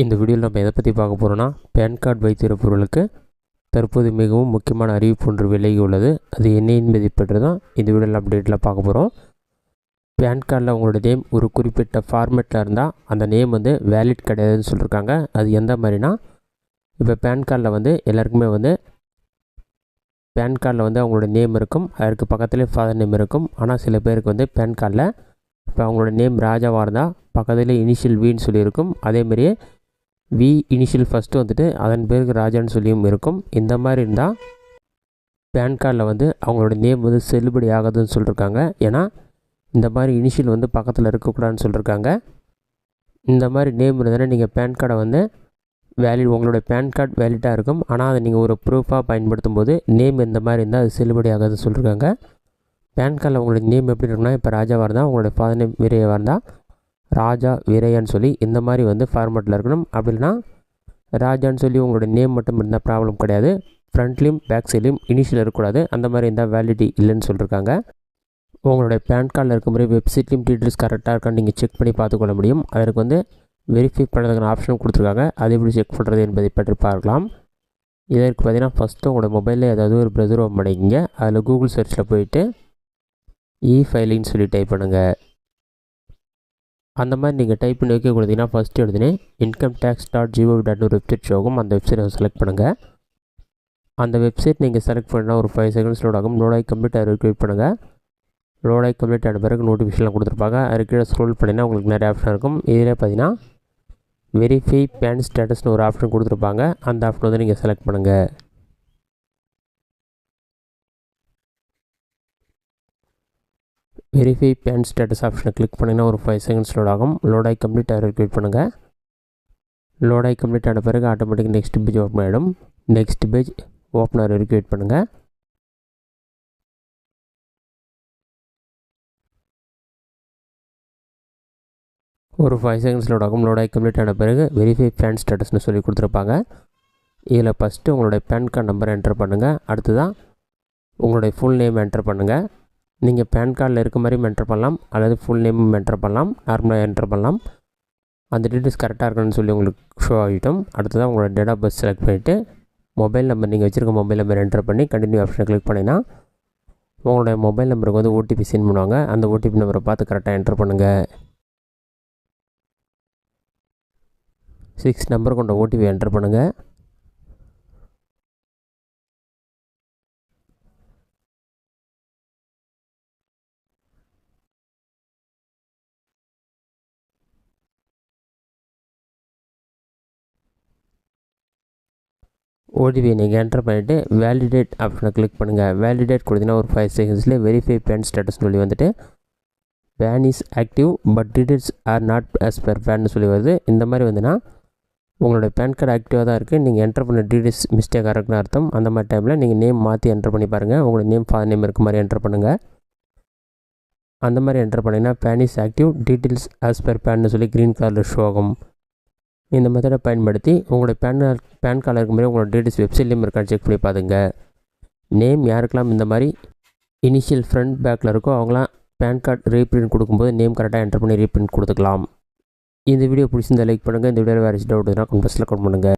இந்த வீடியோவில் நம்ம எதை பற்றி பார்க்க போகிறோன்னா, பேன் கார்டு வைத்திருப்பவர்களுக்கு தற்போது மிகவும் முக்கியமான அறிவிப்பு ஒன்று விலகி உள்ளது. அது என்ன என்பதை பற்றி தான் இந்த வீடியோவில் அப்டேட்டில் பார்க்க போகிறோம். பேன் கார்டில் உங்களோட நேம் ஒரு குறிப்பிட்ட ஃபார்மேட்டில் இருந்தால் அந்த நேம் வேலிட் கிடையாதுன்னு சொல்லியிருக்காங்க. அது எந்த மாதிரினா, இப்போ பேன் கார்டில் எல்லாருக்குமே பேன் கார்டில் அவங்களோட நேம் இருக்கும், அதற்கு பக்கத்துலேயே ஃபாதர் நேம் இருக்கும். ஆனால் சில பேருக்கு பேன் கார்டில் இப்போ அவங்களோட நேம் ராஜாவாக இருந்தால் பக்கத்துலேயே இனிஷியல் வின்னு சொல்லியிருக்கும். அதேமாதிரியே வி இனிஷியல் ஃபஸ்ட்டு அதன் பேருக்கு ராஜான்னு சொல்லியும் இருக்கும். இந்த மாதிரி இருந்தால் பேன் கார்டில் அவங்களோட நேம் செல்லுபடி ஆகாதுன்னு சொல்லியிருக்காங்க. ஏன்னா இந்த மாதிரி இனிஷியல் பக்கத்தில் இருக்கக்கூடாதுன்னு சொல்லியிருக்காங்க. இந்த மாதிரி நேம் இருந்ததுன்னா நீங்கள் பேன் கார்டை வேலிட், உங்களோட பேன் கார்டு வேலிட்டாக இருக்கும். ஆனால் அதை நீங்கள் ஒரு ப்ரூஃபாக பயன்படுத்தும் போது நேம் இந்த மாதிரி இருந்தால் அது செல்லுபடி ஆகாதுன்னு சொல்லியிருக்காங்க. பேன் கார்டில் உங்களோட நேம் எப்படி இருக்குன்னா, இப்போ ராஜாவாக இருந்தால் உங்களோட ஃபாதர் நேம் வீரையாவாக இருந்தால் ராஜா வீரையான்னு சொல்லி இந்த மாதிரி ஃபார்மேட்டில் இருக்கணும். அப்படின்னா ராஜான்னு சொல்லி உங்களோட நேம் மட்டும் இருந்தால் ப்ராப்ளம் கிடையாது. ஃப்ரண்ட்லேயும் பேக் சைட்லேயும் இனிஷியல் இருக்கக்கூடாது. அந்த மாதிரி இருந்தால் வேலிடிட்டி இல்லைன்னு சொல்லியிருக்காங்க. உங்களுடைய பேன் கார்டில் இருக்க மாதிரி வெப்சைட்லேயும் டீட்டெயில்ஸ் கரெக்டாக இருக்கான்னு நீங்கள் செக் பண்ணி பார்த்துக்கொள்ள முடியும். அதற்கு வெரிஃபை பண்ணுறதுக்கான ஆப்ஷன் கொடுத்துருக்காங்க. அது எப்படி செக் பண்ணுறது என்பதை பற்றி பார்க்கலாம். இதற்கு பார்த்தீங்கன்னா ஃபஸ்ட்டு உங்களோட மொபைலில் ஏதாவது ஒரு ப்ரௌசர் ஓப்பன் பண்ணிக்கிங்க. அதில் கூகுள் சர்ச்சில் போயிட்டு இ-ஃபைலிங்னு சொல்லி டைப் பண்ணுங்கள். அந்த மாதிரி நீங்கள் டைப் பண்ணி வைக்க கொடுத்தீங்கன்னா ஃபஸ்ட்டு எடுத்துனே incometax.gov.in ஒரு வெப்சைட் ஷோகும். அந்த வெப்சைட்டை செலக்ட் பண்ணுங்கள். அந்த வெப்சைட் நீங்கள் செலக்ட் பண்ணால் ஒரு 5 செகண்ட்ஸ் லோட் ஆகும். லோடாகி கம்ப்ளீட் அதை கிளிக் பண்ணுங்கள். லோடாகி கம்ப்ளீட் ஆன பிறகு நோட்டிஃபிகேஷன்லாம் கொடுத்துருப்பாங்க. அது கீழே ஸ்க்ரோல் பண்ணிங்கன்னா உங்களுக்கு நிறைய ஆப்ஷன் இருக்கும். இதில் பார்த்தீங்கன்னா வெரிஃபை பேன் ஸ்டேட்டஸ்னு ஒரு ஆப்ஷன் கொடுத்துருப்பாங்க. அந்த ஆப்ஷன் நீங்கள் செலக்ட் பண்ணுங்கள். வெரிஃபை பேன் ஸ்டேட்டஸ் ஆப்ஷனை கிளிக் பண்ணிங்கன்னா ஒரு 5 செகண்ட்ஸ் லோட் ஆகும். லோடாகி கம்ப்ளீட் ஆகிற கிளிக் பண்ணுங்கள். லோடாகி கம்ப்ளீட் ஆன பிறகு ஆட்டோமேட்டிக் நெக்ஸ்ட் பேஜ் ஓப்பன் ஆகிடும். நெக்ஸ்ட் பேஜ் ஓப்பன் ஆகிற வரைக்கும் வெயிட் பண்ணுங்கள். ஒரு 5 செகண்ட்ஸ் லோட் ஆகும். லோடாகி கம்ப்ளீட் ஆன பிறகு வெரிஃபை பேன் ஸ்டேட்டஸ்னு சொல்லி கொடுத்துருப்பாங்க. இதில் ஃபஸ்ட்டு உங்களுடைய பேன் கார்டு நம்பரை என்டர் பண்ணுங்கள். அடுத்ததான் உங்களுடைய ஃபுல் நேம் என்டர் பண்ணுங்கள். நீங்கள் பேன் கார்டில் இருக்க மாதிரியும் என்டர் பண்ணலாம், அல்லது ஃபுல் நேமும் என்டர் பண்ணலாம், நார்மலாக என்டர் பண்ணலாம். அந்த டீட்டெயில்ஸ் கரெக்டாக இருக்கணும்னு சொல்லி உங்களுக்கு ஷோ ஆகிட்டோம். அடுத்ததான் உங்களோட டேட் ஆஃப் பர்த் செலக்ட் பண்ணிவிட்டு மொபைல் நம்பர், நீங்கள் வச்சுருக்க மொபைல் நம்பர் என்டர் பண்ணி கண்டினியூ ஆப்ஷனை கிளிக் பண்ணிங்கன்னா உங்களுடைய மொபைல் நம்பருக்கு ஓடிபி சென்ட் பண்ணுவாங்க. அந்த ஓடிபி நம்பரை பார்த்து கரெக்டாக என்டர் பண்ணுங்கள். 6 நம்பர் கொண்ட ஓடிபி என்டர் பண்ணுங்கள். ஓடிபி நீங்கள் என்டர் பண்ணிவிட்டு வேலிடேட் ஆப்ஷனை கிளிக் பண்ணுங்கள். வேலிடேட் கொடுத்தீங்கன்னா ஒரு 5 செகண்ட்ஸ்லேயே வெரிஃபை பேன் ஸ்டேட்டஸ் சொல்லி PAN is active but details are not as per பேன்னு சொல்லி வருது. இந்த மாதிரி உங்களோட பேன் கார்டு ஆக்டிவாக தான் இருக்குது, நீங்கள் என்டர் பண்ண டீட்டெயில்ஸ் மிஸ்டேக்காக இருக்குன்னு அர்த்தம். அந்த மாதிரி டைமில் நீங்கள் நேம் மாற்றி என்டர் பண்ணி பாருங்கள். உங்களோட நேம் ஃபாதர் நேம் இருக்க மாதிரி என்டர் பண்ணுங்கள். அந்த மாதிரி என்டர் பண்ணிங்கன்னா PAN is active details as per பேன்னு சொல்லி க்ரீன் கலரில் ஷோ ஆகும். இந்த மெத்தடை பயன்படுத்தி உங்களோட பேன் கார்டில் இருக்க மாதிரி உங்களோட டீட்டெயில்ஸ் வெப்சைட்லேயும் இருக்கான்னு செக் பண்ணி பார்த்துங்க. நேம் யாருக்கெல்லாம் இந்த மாதிரி இனிஷியல் ஃப்ரண்ட் பேக்கில் இருக்கோ அவங்களாம் பேன் கார்டு ரீப்ரிண்ட் கொடுக்கும்போது நேம் கரெக்டாக என்டர் பண்ணி ரீப்ரிண்ட் கொடுத்துக்கலாம். இந்த வீடியோ பிடிச்சிருந்தா லைக் பண்ணுங்கள். இந்த வீடியோவில் வேறு டவுட் இருந்தால் கமெண்ட் பாக்ஸில் கமெண்ட் பண்ணுங்கள்.